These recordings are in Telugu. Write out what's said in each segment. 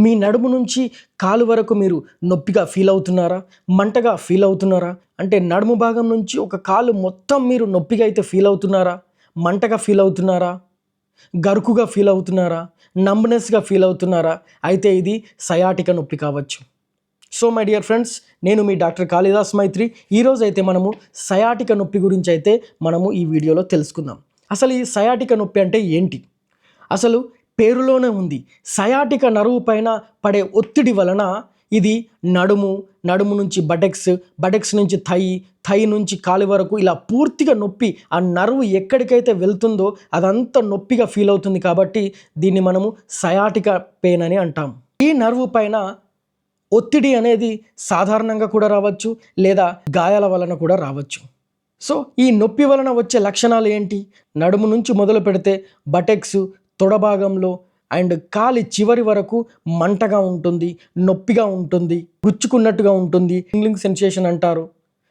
మీ నడుము నుంచి కాలు వరకు మీరు నొప్పిగా ఫీల్ అవుతున్నారా? మంటగా ఫీల్ అవుతున్నారా? అంటే నడుము భాగం నుంచి ఒక కాలు మొత్తం మీరు నొప్పిగా అయితే ఫీల్ అవుతున్నారా? మంటగా ఫీల్ అవుతున్నారా? గరుకుగా ఫీల్ అవుతున్నారా? నంబ్నెస్గా ఫీల్ అవుతున్నారా? అయితే ఇది సయాటిక నొప్పి కావచ్చు. సో మై డియర్ ఫ్రెండ్స్, నేను మీ డాక్టర్ కాళిదాస్ మైత్రి. ఈరోజు అయితే మనము సయాటిక నొప్పి గురించి అయితే మనము ఈ వీడియోలో తెలుసుకుందాం. అసలు ఈ సయాటిక నొప్పి అంటే ఏంటి? అసలు పేరులోనే ఉంది. సయాటిక నరువు పైన పడే ఒత్తిడి వలన ఇది నడుము నుంచి బటెక్స్ నుంచి థై నుంచి కాలి వరకు ఇలా పూర్తిగా నొప్పి, ఆ నరువు ఎక్కడికైతే వెళ్తుందో అదంతా నొప్పిగా ఫీల్ అవుతుంది. కాబట్టి దీన్ని మనము సయాటిక పెయిన్ అని అంటాం. ఈ నరువు పైన ఒత్తిడి అనేది సాధారణంగా కూడా రావచ్చు, లేదా గాయాల వలన కూడా రావచ్చు. సో ఈ నొప్పి వలన వచ్చే లక్షణాలు ఏంటి? నడుము నుంచి మొదలు పెడితే బటెక్స్, తొడ భాగంలో అండ్ కాలి చివరి వరకు మంటగా ఉంటుంది, నొప్పిగా ఉంటుంది, గుచ్చుకున్నట్టుగా ఉంటుంది, టింగ్లింగ్ సెన్సేషన్ అంటారు.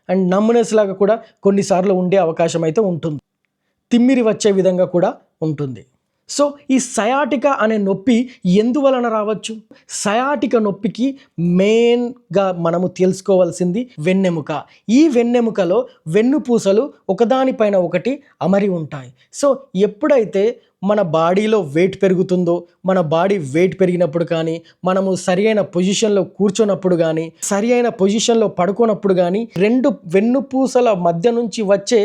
అండ్ నమ్నెస్ లాగా కూడా కొన్నిసార్లు ఉండే అవకాశం అయితే ఉంటుంది. తిమ్మిరి వచ్చే విధంగా కూడా ఉంటుంది. సో ఈ సయాటిక అనే నొప్పి ఎందువలన రావచ్చు? సయాటిక నొప్పికి మెయిన్గా మనము తెలుసుకోవాల్సింది వెన్నెముక. ఈ వెన్నెముకలో వెన్నుపూసలు ఒకదానిపైన ఒకటి అమరి ఉంటాయి. సో ఎప్పుడైతే మన బాడీలో వెయిట్ పెరుగుతుందో, మన బాడీ వెయిట్ పెరిగినప్పుడు కానీ, మనము సరి అయిన పొజిషన్లో కూర్చున్నప్పుడు కానీ, సరి అయిన పొజిషన్లో పడుకున్నప్పుడు కానీ, రెండు వెన్నుపూసల మధ్య నుంచి వచ్చే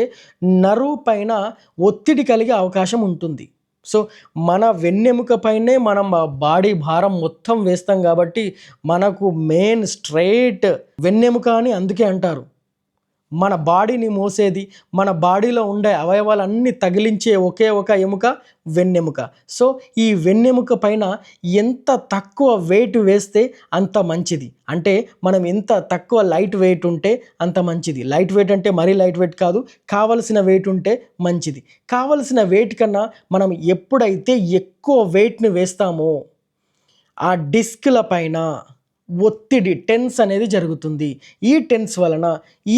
నరువు పైన ఒత్తిడి కలిగే అవకాశం ఉంటుంది. సో మన వెన్నెముక పైనే మనం బాడీ భారం మొత్తం వేస్తాం కాబట్టి మనకు మెయిన్ స్ట్రైట్ వెన్నెముక అని అందుకే అంటారు. మన బాడీని మోసేది, మన బాడీలో ఉండే అవయవాలన్నీ తగిలించే ఒకే ఒక ఎముక వెన్నెముక. సో ఈ వెన్నెముక పైన ఎంత తక్కువ వెయిట్ వేస్తే అంత మంచిది. అంటే మనం ఎంత తక్కువ లైట్ వెయిట్ ఉంటే అంత మంచిది. లైట్ వెయిట్ అంటే మరీ లైట్ వెయిట్ కాదు, కావలసిన వెయిట్ ఉంటే మంచిది. కావలసిన వెయిట్ కన్నా మనం ఎప్పుడైతే ఎక్కువ వెయిట్ని వేస్తామో ఆ డిస్క్ల పైన ఒత్తిడి, టెన్స్ అనేది జరుగుతుంది. ఈ టెన్స్ వలన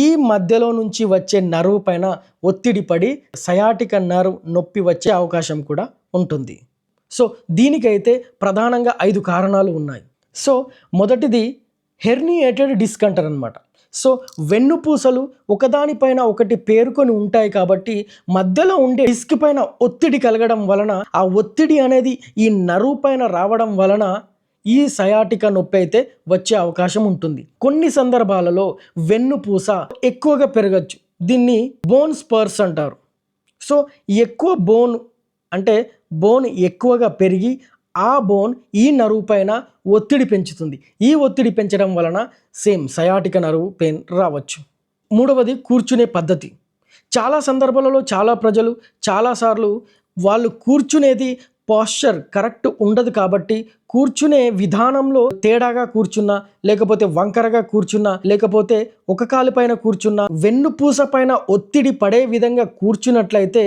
ఈ మధ్యలో నుంచి వచ్చే నరువు పైన ఒత్తిడి పడి సయాటిక నర్వ్ నొప్పి వచ్చే అవకాశం కూడా ఉంటుంది. సో దీనికైతే ప్రధానంగా 5 కారణాలు ఉన్నాయి. సో మొదటిది హెర్నియేటెడ్ డిస్క్ అంటారు అనమాట. సో వెన్నుపూసలు ఒకదానిపైన ఒకటి పేరుకొని ఉంటాయి కాబట్టి మధ్యలో ఉండే డిస్క్ పైన ఒత్తిడి కలగడం వలన, ఆ ఒత్తిడి అనేది ఈ నరువు పైన రావడం వలన ఈ సయాటిక నొప్పి అయితే వచ్చే అవకాశం ఉంటుంది. కొన్ని సందర్భాలలో వెన్నుపూస ఎక్కువగా పెరగచ్చు. దీన్ని బోన్ స్పర్స్ అంటారు. సో ఎక్కువ బోన్ ఎక్కువగా పెరిగి ఆ బోన్ ఈ నరువు పైన ఒత్తిడి పెంచుతుంది. ఈ ఒత్తిడి పెంచడం వలన సేమ్ సయాటిక నరువు పెయిన్ రావచ్చు. మూడవది కూర్చునే పద్ధతి. చాలా సందర్భాలలో చాలా ప్రజలు చాలాసార్లు వాళ్ళు కూర్చునేది పోస్చర్ కరెక్ట్ ఉండదు కాబట్టి కూర్చునే విధానంలో తేడాగా కూర్చున్నా, లేకపోతే వంకరగా కూర్చున్నా, లేకపోతే ఒక కాలు పైన కూర్చున్నా, వెన్నుపూస పైన ఒత్తిడి పడే విధంగా కూర్చున్నట్లయితే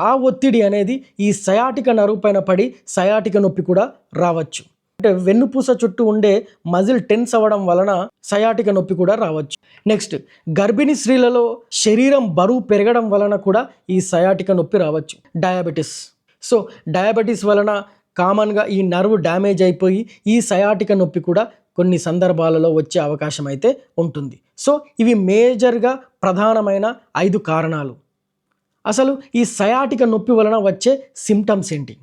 ఆ ఒత్తిడి అనేది ఈ సయాటిక నరువు పైన పడి సయాటిక నొప్పి కూడా రావచ్చు. అంటే వెన్నుపూస చుట్టూ ఉండే మజిల్ టెన్స్ అవ్వడం వలన సయాటిక నొప్పి కూడా రావచ్చు. నెక్స్ట్, గర్భిణీ స్త్రీలలో శరీరం బరువు పెరగడం వలన కూడా ఈ సయాటిక నొప్పి రావచ్చు. సో డయాబెటీస్ వలన కామన్గా ఈ నర్వ్ డ్యామేజ్ అయిపోయి ఈ సయాటిక నొప్పి కూడా కొన్ని సందర్భాలలో వచ్చే అవకాశం అయితే ఉంటుంది. సో ఇవి మేజర్గా ప్రధానమైన 5 కారణాలు. అసలు ఈ సయాటిక నొప్పి వలన వచ్చే సిమ్టమ్స్ ఏంటి?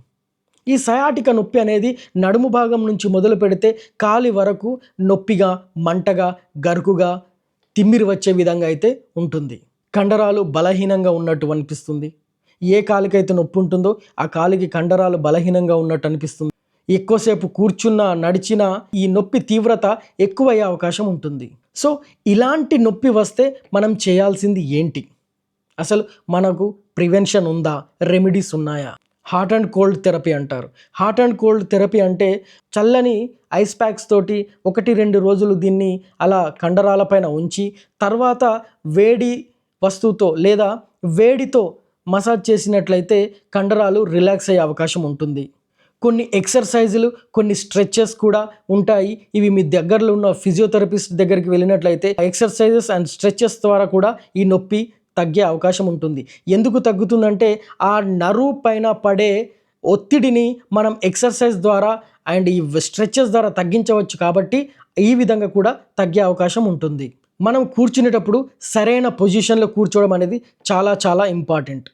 ఈ సయాటిక నొప్పి అనేది నడుము భాగం నుంచి మొదలు పెడితే కాలి వరకు నొప్పిగా, మంటగా, గరుకుగా, తిమ్మిరి వచ్చే విధంగా అయితే ఉంటుంది. కండరాలు బలహీనంగా ఉన్నట్టు అనిపిస్తుంది. ఏ కాలికైతే నొప్పి ఉంటుందో ఆ కాలికి కండరాలు బలహీనంగా ఉన్నట్టు అనిపిస్తుంది. ఎక్కువసేపు కూర్చున్నా, నడిచినా ఈ నొప్పి తీవ్రత ఎక్కువయ్యే అవకాశం ఉంటుంది. సో ఇలాంటి నొప్పి వస్తే మనం చేయాల్సింది ఏంటి? అసలు మనకు ప్రివెన్షన్ ఉందా? రెమెడీస్ ఉన్నాయా? హాట్ అండ్ కోల్డ్ థెరపీ అంటారు. హాట్ అండ్ కోల్డ్ థెరపీ అంటే చల్లని ఐస్ ప్యాక్స్ తోటి 1-2 రోజులు దీన్ని అలా కండరాల పైన ఉంచి తర్వాత వేడి వస్తువుతో లేదా వేడితో మసాజ్ చేసినట్లయితే కండరాలు రిలాక్స్ అయ్యే అవకాశం ఉంటుంది. కొన్ని ఎక్సర్సైజులు, కొన్ని స్ట్రెచెస్ కూడా ఉంటాయి. ఇవి మీ దగ్గరలో ఉన్న ఫిజియోథెరపిస్ట్ దగ్గరికి వెళ్ళినట్లయితే ఎక్సర్సైజెస్ అండ్ స్ట్రెచెస్ ద్వారా కూడా ఈ నొప్పి తగ్గే అవకాశం ఉంటుంది. ఎందుకు తగ్గుతుందంటే ఆ నరువు పైన పడే ఒత్తిడిని మనం ఎక్సర్సైజ్ ద్వారా అండ్ ఈ స్ట్రెచెస్ ద్వారా తగ్గించవచ్చు కాబట్టి ఈ విధంగా కూడా తగ్గే అవకాశం ఉంటుంది. మనం కూర్చునేటప్పుడు సరైన పొజిషన్లో కూర్చోవడం అనేది చాలా చాలా ఇంపార్టెంట్.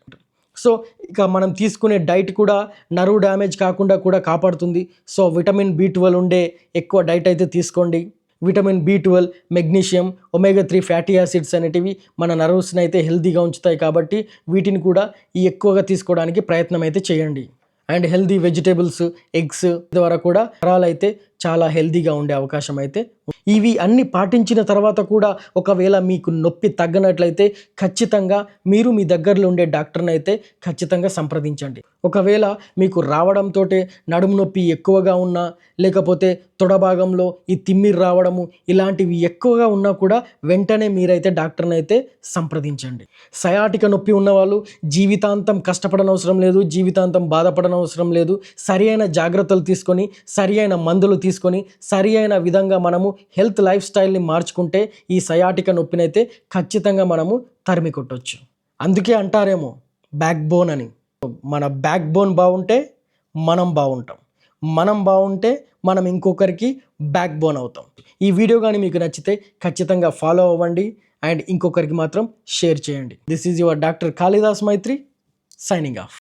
సో ఇక మనం తీసుకునే డైట్ కూడా నర్వ్ డ్యామేజ్ కాకుండా కూడా కాపాడుతుంది. సో విటమిన్ B12 ఉండే ఎక్కువ డైట్ అయితే తీసుకోండి. Vitamin B12, magnesium, omega 3 fatty acids అనేటివి మన నర్వ్స్ని అయితే హెల్తీగా ఉంచుతాయి కాబట్టి వీటిని కూడా ఎక్కువగా తీసుకోవడానికి ప్రయత్నం అయితే చేయండి. అండ్ హెల్తీ వెజిటేబుల్స్, ఎగ్స్ ద్వారా కూడా నరాలు అయితే చాలా హెల్తీగా ఉండే అవకాశం అయితే. ఇవి అన్ని పాటించిన తర్వాత కూడా ఒకవేళ మీకు నొప్పి తగ్గనట్లయితే ఖచ్చితంగా మీరు మీ దగ్గరలో ఉండే డాక్టర్ని అయితే ఖచ్చితంగా సంప్రదించండి. ఒకవేళ మీకు రావడంతో నడుము నొప్పి ఎక్కువగా ఉన్నా, లేకపోతే తొడ భాగంలో ఈ తిమ్మిరి రావడము ఇలాంటివి ఎక్కువగా ఉన్నా కూడా వెంటనే మీరైతే డాక్టర్ని అయితే సంప్రదించండి. సయాటిక నొప్పి ఉన్నవాళ్ళు జీవితాంతం కష్టపడనవసరం లేదు, జీవితాంతం బాధపడనవసరం లేదు. సరి అయిన జాగ్రత్తలు తీసుకొని, సరి అయిన మందులు తీసుకొని, సరి అయిన విధంగా మనము హెల్త్ లైఫ్ స్టైల్ని మార్చుకుంటే ఈ సయాటిక నొప్పినైతే ఖచ్చితంగా మనము తరిమి కొట్టవచ్చు. అందుకే అంటారేమో బ్యాక్ బోన్ అని. మన బ్యాక్ బోన్ బాగుంటే మనం బాగుంటాం, మనం బాగుంటే మనం ఇంకొకరికి బ్యాక్ బోన్ అవుతాం. ఈ వీడియో కానీ మీకు నచ్చితే ఖచ్చితంగా ఫాలో అవ్వండి అండ్ ఇంకొకరికి మాత్రం షేర్ చేయండి. This is your doctor Kalidas Maitri signing of.